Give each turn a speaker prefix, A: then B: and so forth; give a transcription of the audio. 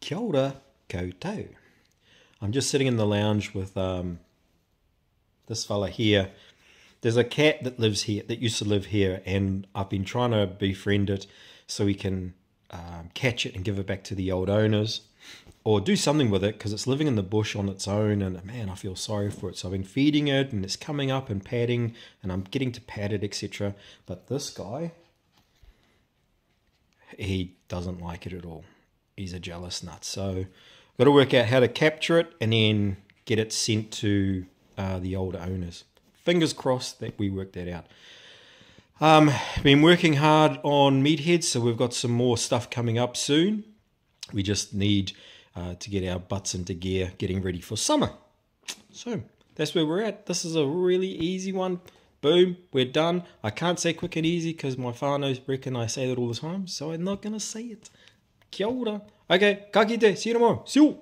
A: Kia ora koutou. I'm just sitting in the lounge with this fella here. There's a cat that lives here, that used to live here, and I've been trying to befriend it so we can catch it and give it back to the old owners, or do something with it because it's living in the bush on its own, and man, I feel sorry for it. So I've been feeding it, and it's coming up and padding, and I'm getting to pat it, etc. But this guy, he doesn't like it at all. He's a jealous nut. So I've got to work out how to capture it and then get it sent to the old owners. Fingers crossed that we work that out. Been working hard on meatheads, so we've got some more stuff coming up soon. We just need to get our butts into gear, getting ready for summer. So that's where we're at. This is a really easy one. Boom, we're done. I can't say quick and easy because my whānau reckon I say that all the time, so I'm not going to say it. Kia ora. Okay, ka kite. See you tomorrow. See you.